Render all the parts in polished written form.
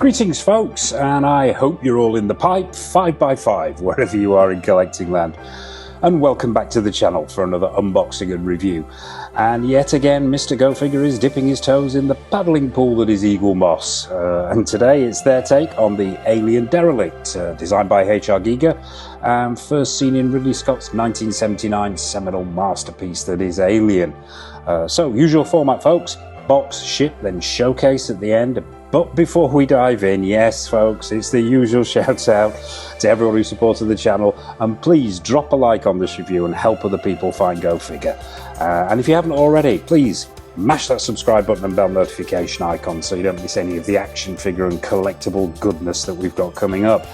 Greetings folks, and I hope you're all in the pipe 5x5 wherever you are in collecting land, and welcome back to the channel for another unboxing and review. And yet again Mr. Go Figure is dipping his toes in the paddling pool that is Eaglemoss, and today it's their take on the Alien Derelict, designed by H.R. Giger and first seen in Ridley Scott's 1979 seminal masterpiece that is Alien. So usual format folks, box, ship, then showcase at the end. But before we dive in, yes folks, it's the usual shout out to everyone who supported the channel, and please drop a like on this review and help other people find Go Figure. And if you haven't already, please mash that subscribe button and bell notification icon so you don't miss any of the action figure and collectible goodness that we've got coming up.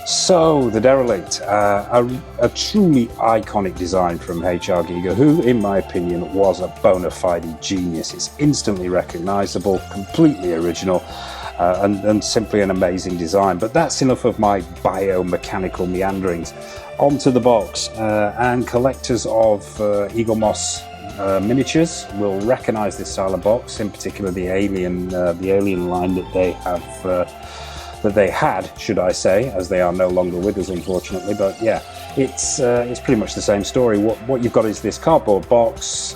So, the Derelict, a truly iconic design from H.R. Giger, who, in my opinion, was a bona fide genius. It's instantly recognisable, completely original, and simply an amazing design. But that's enough of my biomechanical meanderings. Onto the box, and collectors of Eaglemoss miniatures will recognise this style of box, in particular the Alien line that they have. That they had, should I say, as they are no longer with us, unfortunately. But yeah, it's pretty much the same story. What you've got is this cardboard box,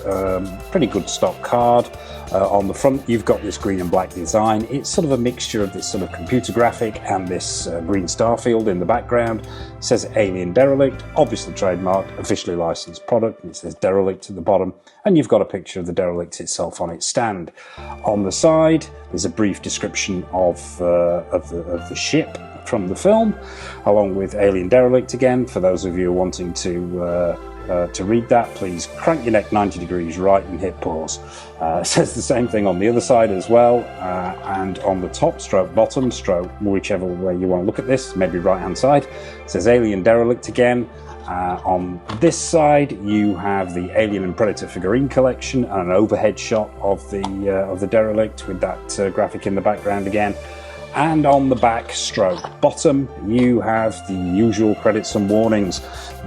pretty good stock card. On the front, you've got this green and black design. It's sort of a mixture of this sort of computer graphic and this green star field in the background. It says Alien Derelict, obviously trademarked, officially licensed product, and it says Derelict at the bottom. And you've got a picture of the Derelict itself on its stand. On the side, there's a brief description of the ship from the film, along with Alien Derelict again. For those of you wanting to read that, please crank your neck 90 degrees right and hit pause. It says the same thing on the other side as well, and on the top stroke bottom stroke, whichever way you want to look at this, maybe right hand side, it says Alien Derelict again. On this side you have the Alien and Predator figurine collection and an overhead shot of the Derelict with that graphic in the background again. And on the back stroke bottom you have the usual credits and warnings.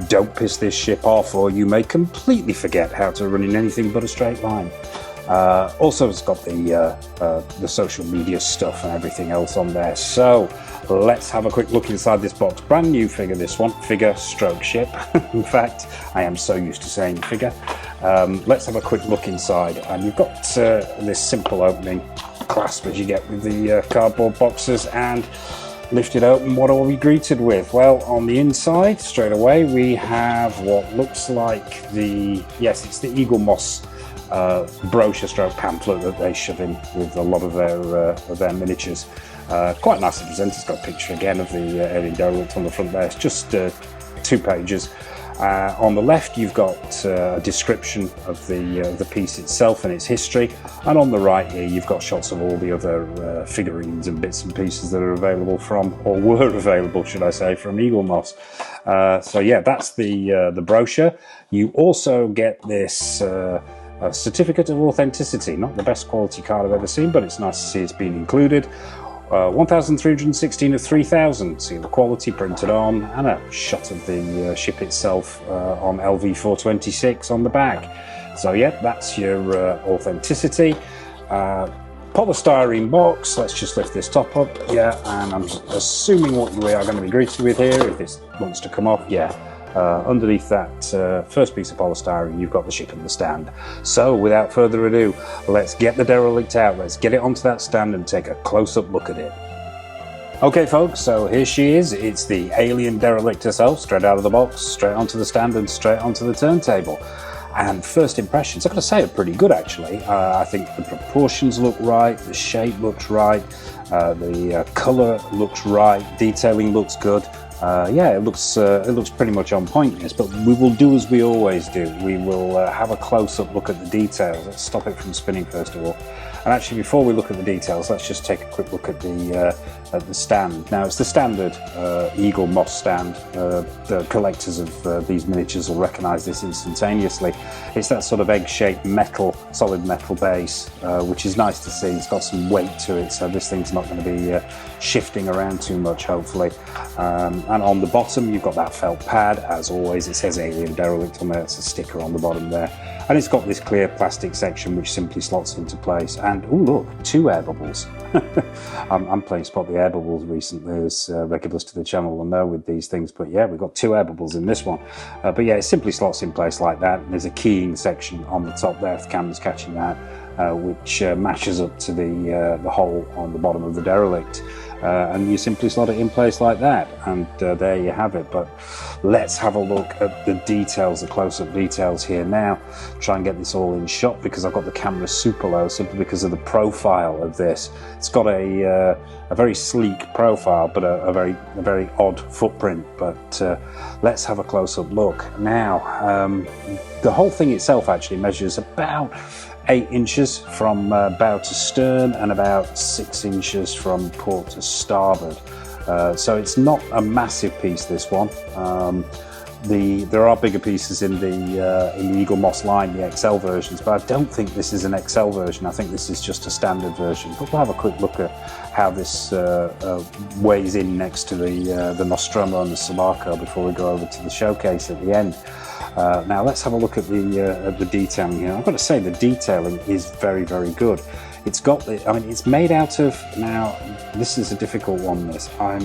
Don't piss this ship off or you may completely forget how to run in anything but a straight line. Also it's got the social media stuff and everything else on there. So let's have a quick look inside this box. Brand new figure, this one, figure stroke ship. In fact, I am so used to saying figure. Let's have a quick look inside, and you've got this simple opening clasp as you get with the cardboard boxes, and lift it open. What are we greeted with? Well, on the inside straight away we have what looks like it's the Eaglemoss brochure stroke pamphlet that they shove in with a lot of their miniatures. Quite nicely presented. It's got a picture again of the Alien Derelict on the front there. It's just 2 pages. On the left you've got a description of the piece itself and its history, and on the right here you've got shots of all the other figurines and bits and pieces that are available from, or were available should I say, from Eaglemoss. So yeah, that's the brochure. You also get this a certificate of authenticity, not the best quality card I've ever seen, but it's nice to see it's been included. 1,316 of 3,000, see the quality printed on, and a shot of the ship itself on LV426 on the back. So yeah, that's your authenticity. Polystyrene box. Let's just lift this top up. Yeah, and I'm assuming what we are going to be greeted with here, if this wants to come off, yeah. Underneath that first piece of polystyrene you've got the ship and the stand. So without further ado, let's get the Derelict out, let's get it onto that stand and take a close-up look at it. Okay folks, so here she is. It's the Alien Derelict herself, straight out of the box, straight onto the stand and straight onto the turntable. And first impressions, I've got to say, are pretty good actually. I think the proportions look right, the shape looks right, the colour looks right, detailing looks good. Yeah, it looks pretty much on point, yes, but we will do as we always do. We will have a close-up look at the details. Let's stop it from spinning first of all. And actually, before we look at the details, let's just take a quick look at the stand. Now, it's the standard Eaglemoss stand. The collectors of these miniatures will recognise this instantaneously. It's that sort of egg-shaped metal, solid metal base, which is nice to see. It's got some weight to it, so this thing's not going to be shifting around too much, hopefully. And on the bottom, you've got that felt pad. As always, it says Alien Derelict on there. It's a sticker on the bottom there. And it's got this clear plastic section which simply slots into place. And oh look, 2 air bubbles. I'm playing Spot the Air Bubbles recently, as regulars to the channel will know with these things. But yeah, we've got 2 air bubbles in this one. But yeah, it simply slots in place like that. And there's a keying section on the top there if the camera's catching that, which matches up to the hole on the bottom of the Derelict. And you simply slot it in place like that, and there you have it. But let's have a look at the details, the close-up details here now. Try and get this all in shot because I've got the camera super low simply because of the profile of this. It's got a very sleek profile, but a very odd footprint. But let's have a close-up look now. The whole thing itself actually measures about 8 inches from bow to stern and about 6 inches from port to starboard. So it's not a massive piece, this one. There are bigger pieces in the Eaglemoss line, the XL versions, but I don't think this is an XL version. I think this is just a standard version. But we'll have a quick look at how this weighs in next to the Nostromo and the Sulaco before we go over to the showcase at the end. Now let's have a look at the detailing here. I've got to say the detailing is very, very good. It's got it's made out of, now this is a difficult one, this. I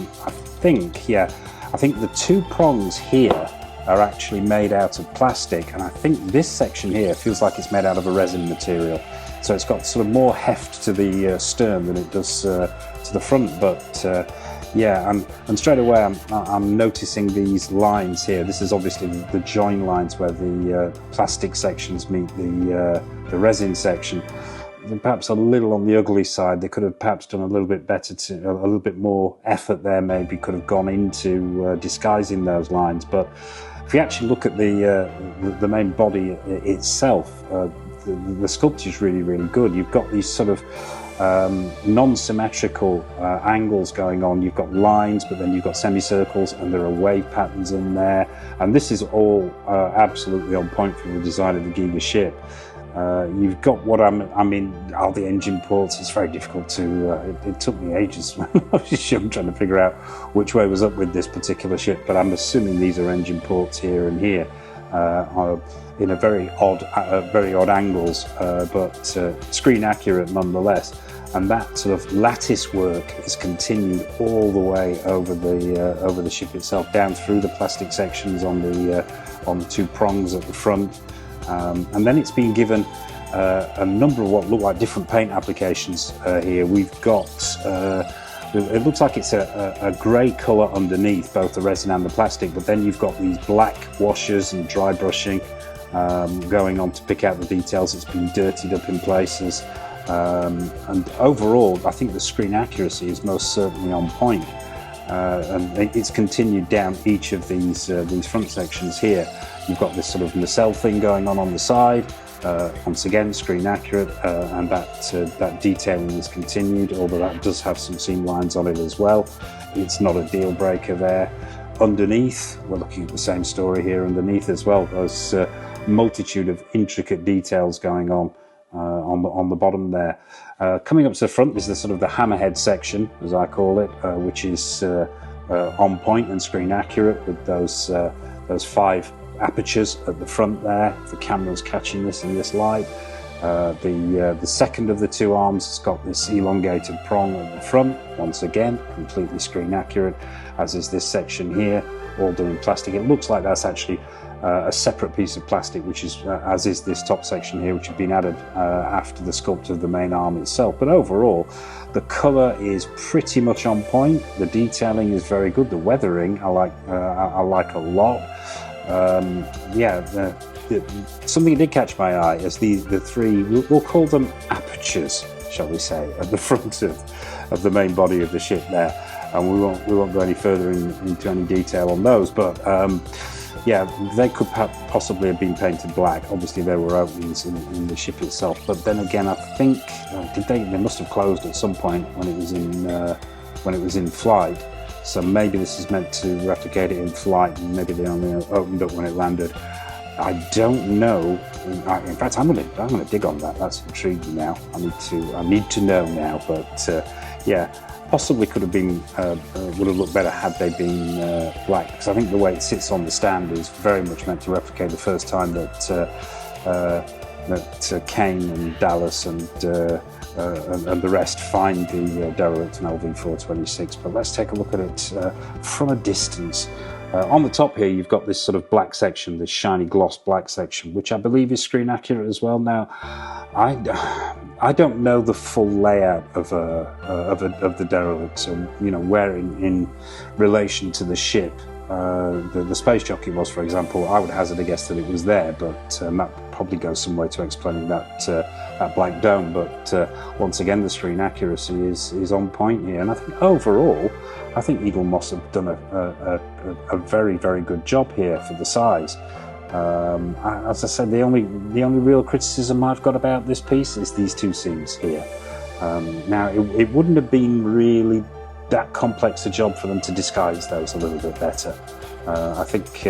think the 2 prongs here are actually made out of plastic, and I think this section here feels like it's made out of a resin material. So it's got sort of more heft to the stern than it does to the front, but yeah, and straight away I'm noticing these lines here. This is obviously the join lines where the plastic sections meet the resin section. Perhaps a little on the ugly side. They could have perhaps done a little bit better, a little bit more effort there maybe could have gone into disguising those lines. But if you actually look at the main body itself, the sculpture is really, really good. You've got these sort of non-symmetrical angles going on. You've got lines, but then you've got semicircles, and there are wave patterns in there. And this is all absolutely on point from the design of the Giga ship. You've got what are the engine ports. It's very difficult to, it took me ages when I was young trying to figure out which way was up with this particular ship, but I'm assuming these are engine ports here and here, in a very odd angles, but screen accurate nonetheless. And that sort of lattice work is continued all the way over the ship itself, down through the plastic sections on the 2 prongs at the front. And then it's been given a number of what look like different paint applications here. We've got, it looks like it's a grey colour underneath both the resin and the plastic, but then you've got these black washers and dry brushing going on to pick out the details. It's been dirtied up in places. And overall, I think the screen accuracy is most certainly on point. And it's continued down each of these front sections here. You've got this sort of nacelle thing going on the side. Once again, screen accurate, and that detailing is continued, although that does have some seam lines on it as well. It's not a deal breaker there. Underneath, we're looking at the same story here underneath as well. There's a multitude of intricate details going on the bottom there. Coming up to the front is the sort of the hammerhead section, as I call it, which is on point and screen accurate with those 5 apertures at the front there. The camera's catching this in this light. The second of the 2 arms has got this elongated prong at the front, once again completely screen accurate, as is this section here, all done in plastic. It looks like that's actually a separate piece of plastic, which is as is this top section here, which had been added after the sculpt of the main arm itself. But overall, the colour is pretty much on point. The detailing is very good. The weathering I like a lot. Something that did catch my eye is the 3, we'll call them apertures, shall we say, at the front of the main body of the ship there. And we won't go any further into any detail on those, but yeah, they could possibly have been painted black. Obviously, there were openings in the ship itself, but then again, I think they must have closed at some point when it was in flight. So maybe this is meant to replicate it in flight, and maybe they only opened up when it landed. I don't know. In fact, I'm gonna dig on that. That's intrigued me now. I need to know now. But yeah, possibly could have been would have looked better had they been black, because I think the way it sits on the stand is very much meant to replicate the first time that that Kane and Dallas and the rest find the derelict in LV-426. But let's take a look at it from a distance. On the top here, you've got this sort of black section, this shiny gloss black section, which I believe is screen accurate as well. Now, I don't know the full layout of the derelict, so where in relation to the ship the space jockey was, for example. I would hazard a guess that it was there, but that probably goes some way to explaining that black dome. But once again, the screen accuracy is on point here, and I think overall, I think Eaglemoss have done a very, very good job here for the size. As I said, the only real criticism I've got about this piece is these two seams here. Now, it wouldn't have been really that complex a job for them to disguise those a little bit better. I think,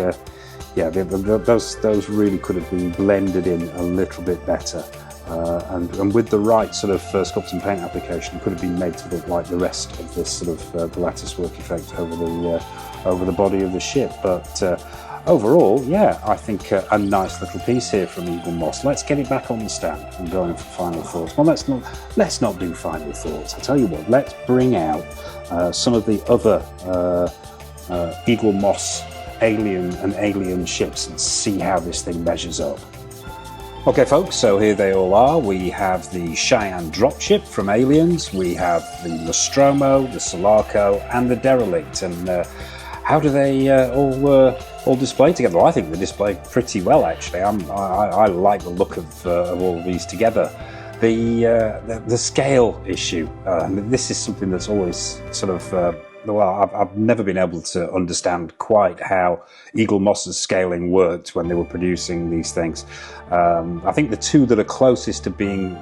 yeah, those really could have been blended in a little bit better. And with the right sort of sculpt and paint application, it could have been made to look like the rest of this sort of the lattice work effect over the body of the ship. But overall, yeah, I think a nice little piece here from Eaglemoss. Let's get it back on the stand and go in for final thoughts. Well, let's not do final thoughts. I tell you what, let's bring out some of the other Eaglemoss alien ships and see how this thing measures up. Okay folks, so here they all are. We have the Cheyenne dropship from Aliens, we have the Nostromo, the Sulaco, and the Derelict. And how do they all display together? Well, I think they display pretty well, actually. I like the look of all of these together. The scale issue, this is something that's always sort of well, I've never been able to understand quite how Eaglemoss's scaling worked when they were producing these things. I think the two that are closest to being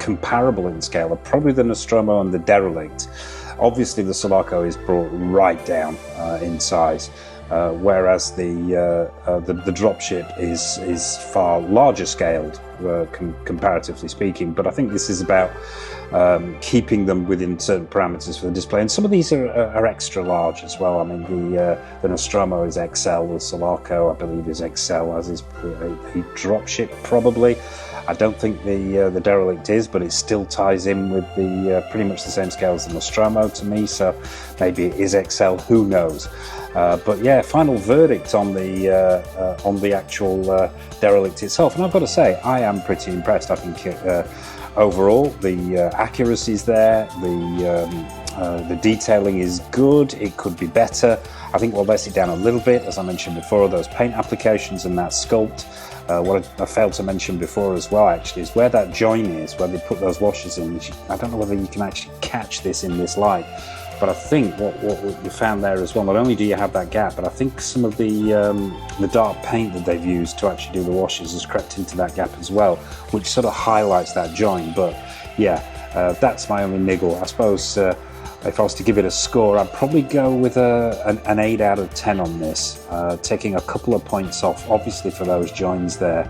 comparable in scale are probably the Nostromo and the Derelict. Obviously, the Sulaco is brought right down in size, whereas the dropship is far larger scaled, comparatively speaking. But I think this is about keeping them within certain parameters for the display, and some of these are extra large as well. I mean, the Nostromo is XL, the Sulaco I believe is XL, as is the dropship probably. I don't think the Derelict is, but it still ties in with the pretty much the same scale as the Nostromo to me, so maybe it is XL, who knows. But yeah, final verdict on the actual Derelict itself, and I've got to say, I am pretty impressed. I think overall the accuracy is there, the detailing is good. It could be better. I think we'll let it down a little bit, as I mentioned before, those paint applications and that sculpt. What I failed to mention before as well, actually, is where that join is, where they put those washers in. I don't know whether you can actually catch this in this light, but I think what you found there as well, not only do you have that gap, but I think some of the dark paint that they've used to actually do the washers has crept into that gap as well, which sort of highlights that join. But yeah, that's my only niggle. I suppose if I was to give it a score, I'd probably go with an 8 out of 10 on this, taking a couple of points off, obviously, for those joins there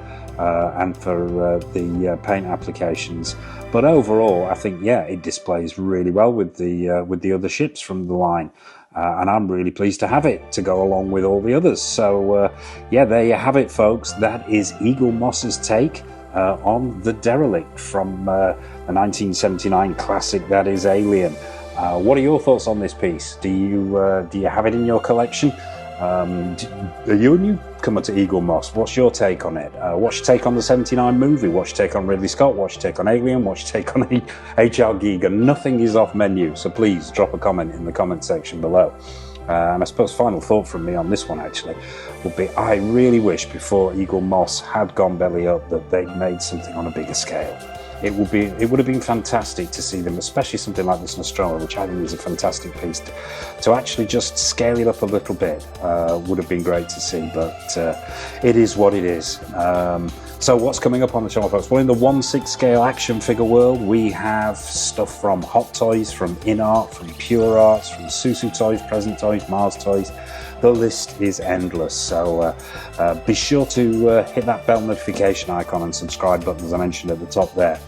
and for the paint applications. But overall, I think, yeah, it displays really well with the other ships from the line. And I'm really pleased to have it to go along with all the others. So, yeah, there you have it, folks. That is Eaglemoss's take on the Derelict from the 1979 classic that is Alien. What are your thoughts on this piece? Do you have it in your collection? Are you a newcomer to Eaglemoss? What's your take on it? What's your take on the 79 movie? What's your take on Ridley Scott? What's your take on Alien? What's your take on H.R. Giger? Nothing is off menu, so please drop a comment in the comment section below. And I suppose final thought from me on this one actually would be, I really wish before Eaglemoss had gone belly up that they'd made something on a bigger scale. It would have been fantastic to see them, especially something like this Nostromo, which I think is a fantastic piece, to actually just scale it up a little bit. Would have been great to see, but it is what it is. So what's coming up on the channel, folks? Well, in the 1/6 scale action figure world, we have stuff from Hot Toys, from InArt, from Pure Arts, from Susu Toys, Present Toys, Mars Toys. The list is endless, so be sure to hit that bell notification icon and subscribe button, as I mentioned at the top there.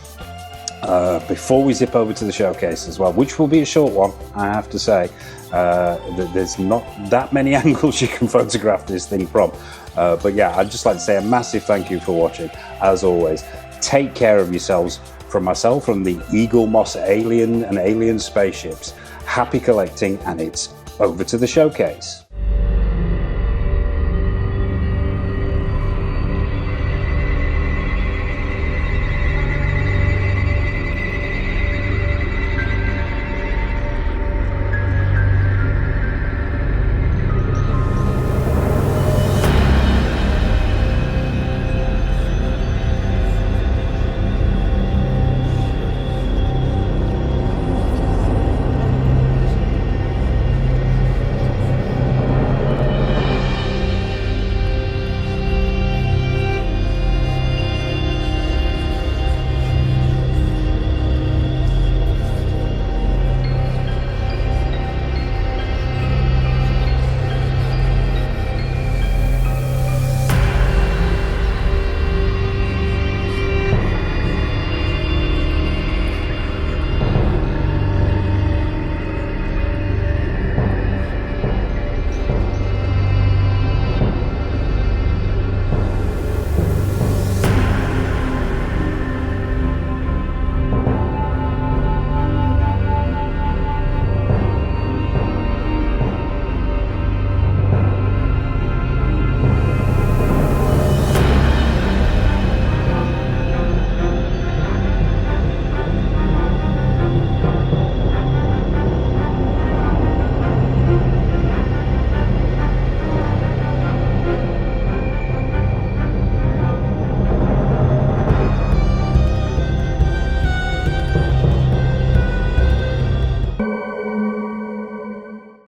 before we zip over to the showcase as well, which will be a short one, I have to say. There's not that many angles you can photograph this thing from. But yeah, I'd just like to say a massive thank you for watching. As always, take care of yourselves. From myself, from the Eaglemoss Alien and Alien spaceships, happy collecting, and it's over to the showcase.